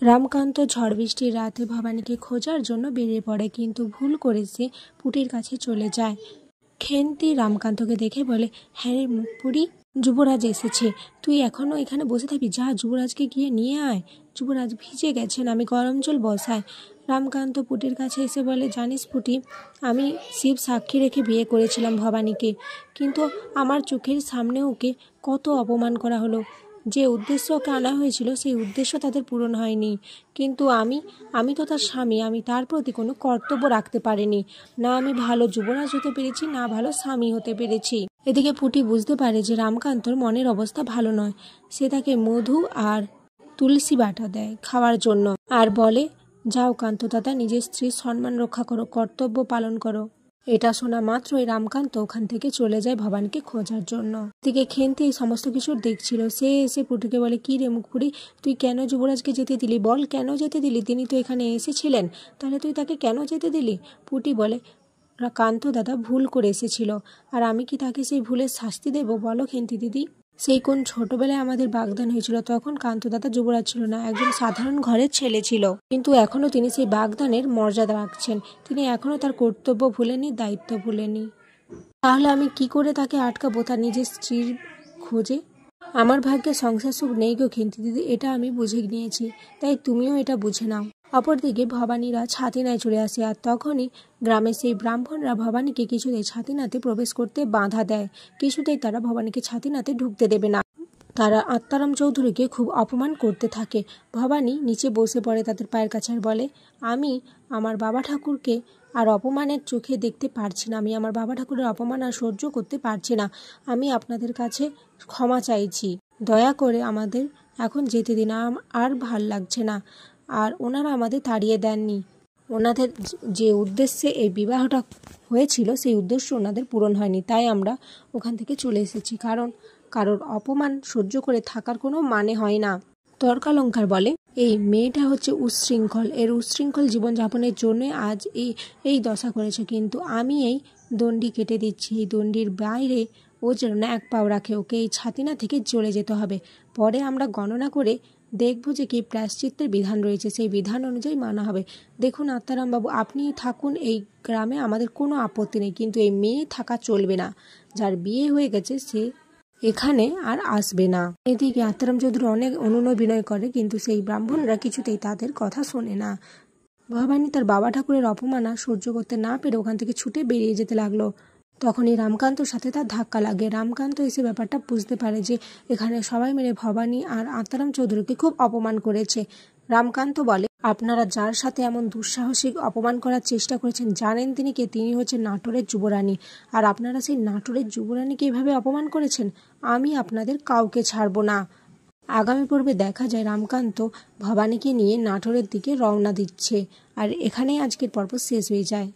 রামকান্ত ঝড় বৃষ্টির রাতে ভবানীকে খোঁজার জন্য বেরিয়ে পড়ে, কিন্তু ভুল করে সে পুটির কাছে চলে যায়। খেন্তি রামকান্তকে দেখে বলে, হ্যাঁ রে মুখপুরি, যুবরাজ এসেছে, তুই এখনো এখানে বসে থাকবি, যা যুবরাজকে গিয়ে নিয়ে আয়, যুবরাজ ভিজে গেছেন, আমি গরম জল বসাই। রামকান্ত পুটির কাছে এসে বলে, জানিস পুটি, আমি শিব সাক্ষী রেখে বিয়ে করেছিলাম ভবানীকে, কিন্তু আমার চোখের সামনে ওকে কত অপমান করা হলো। যে উদ্দেশ্য ওকে আনা হয়েছিল সেই উদ্দেশ্য তাদের পূরণ হয়নি, কিন্তু আমি তো তার স্বামী, আমি তার প্রতি কোনো কর্তব্য রাখতে পারিনি, না আমি ভালো যুবরাজ হতে পেরেছি, না ভালো স্বামী হতে পেরেছি। এদিকে পুটি বুঝতে পারে যে রামকান্তর মনের অবস্থা ভালো নয়। সে তাকে মধু আর তুলসী বাটা দেয় খাওয়ার জন্য, আর বলে, যাও কান্ত দাদা, নিজের স্ত্রীর সম্মান রক্ষা করো, কর্তব্য পালন করো। এটা শোনা মাত্রই রামকান্ত ওখান থেকে চলে যায় ভবানীকে খোঁজার জন্য। দিকে খেন্তি এই সমস্ত কিছু দেখছিল, সে এসে পুটিকে বলে, কি রে মুখপুরি, তুই কেন যুবরাজকে যেতে দিলি, বল কেন যেতে দিলি, তিনি তো এখানে এসেছিলেন, তাহলে তুই তাকে কেন যেতে দিলি? পুটি বলে, কান্ত দাদা ভুল করে এসেছিল, আর আমি কি তাকে সেই ভুলের শাস্তি দেব, বলো খেন্তি দিদি? সেই কোন ছোটবেলায় আমাদের বাগদান হয়েছিল, তখন কান্তদাদা যুবরাজ ছিল না, একজন সাধারণ ঘরের ছেলে ছিল, কিন্তু এখনো তিনি সেই বাগদানের মর্যাদা রাখছেন, তিনি এখনো তার কর্তব্য ভুলেনি, দায়িত্ব ভুলেনি। তাহলে আমি কি করে তাকে আটকাবো তার নিজের স্ত্রীর খোঁজে? আমার ভাগ্যে সংসার সুখ নেই গো খেন্তি দিদি, এটা আমি বুঝে নিয়েছি, তাই তুমিও এটা বুঝে নাও। অপরদিকে ভবানীরা ছাতিনায় চলে আসে, আর তখনই গ্রামের সেই ব্রাহ্মণরা ভবানীকে কিছুতেই ছাতিনাতে প্রবেশ করতে বাধা দেয়, কিছুতেই তারা ভবানীকে ছাতিনাতে ঢুকতে দেবে না। তারা আত্মারাম চৌধুরীকে খুব অপমান করতে থাকে। ভবানী নিচে বসে পড়ে তাদের পায়ের কাছে আর বলে, আমি আমার বাবা ঠাকুরকে আর অপমানের চোখে দেখতে পারছি না, আমি আমার বাবা ঠাকুরের অপমান আর সহ্য করতে পারছি না, আমি আপনাদের কাছে ক্ষমা চাইছি, দয়া করে আমাদের এখন যেতে দিন, আর ভাল লাগছে না। আর ওনারা আমাদের তাড়িয়ে দেননি, ওনাদের যে উদ্দেশ্যে এই বিবাহটা হয়েছিল সেই উদ্দেশ্য ওনাদের পূরণ হয়নি, তাই আমরা ওখান থেকে চলে এসেছি, কারণ কারোর অপমান সহ্য করে থাকার কোনো মানে হয় না। তর্কালঙ্কার বলে, এই মেয়েটা হচ্ছে উচ্ছৃঙ্খল, এর উচ্ছৃঙ্খল জীবনযাপনের জন্য আজ এই দশা করেছে, কিন্তু আমি এই দণ্ডি কেটে দিচ্ছি, এই দণ্ডির বাইরে ও যেন না এক পাও রাখে, ওকে এই ছাতিনা থেকে চলে যেতে হবে, পরে আমরা গণনা করে দেখব যে কি প্রায়শ্চিত্তের বিধান রয়েছে, সেই বিধান অনুযায়ী মানা হবে। দেখুন আত্মারাম বাবু, আপনি থাকুন এই গ্রামে, আমাদের কোনো আপত্তি নেই, কিন্তু এই মেয়ে থাকা চলবে না, যার বিয়ে হয়ে গেছে সে এখানে আর আসবে না। এদিকে আত্মারাম চৌধুরী অনেক অনুনয় বিনয় করে, কিন্তু সেই ব্রাহ্মণরা কিছুতেই তাদের কথা শোনে না। ভবানী তার বাবা ঠাকুরের অপমান সহ্য করতে না পেরে ওখান থেকে ছুটে বেরিয়ে যেতে লাগলো। তখনই রামকান্তর সাথে তার ধাক্কা লাগে। রামকান্ত এসে ব্যাপারটা বুঝতে পারে যে এখানে সবাই মিলে ভবানী আর আত্মারাম চৌধুরীকে খুব অপমান করেছে। রামকান্ত বলে, আপনারা যার সাথে এমন দুঃসাহসিক অপমান করার চেষ্টা করেছেন, জানেন তিনি কে? তিনি হচ্ছেন নাটোরের যুবরানী, আর আপনারা সেই নাটোরের যুবরানীকে এভাবে অপমান করেছেন, আমি আপনাদের কাউকে ছাড়ব না। আগামী পর্বে দেখা যায় রামকান্ত ভবানীকে নিয়ে নাটোরের দিকে রওনা দিচ্ছে, আর এখানেই আজকের পর্ব শেষ হয়ে যায়।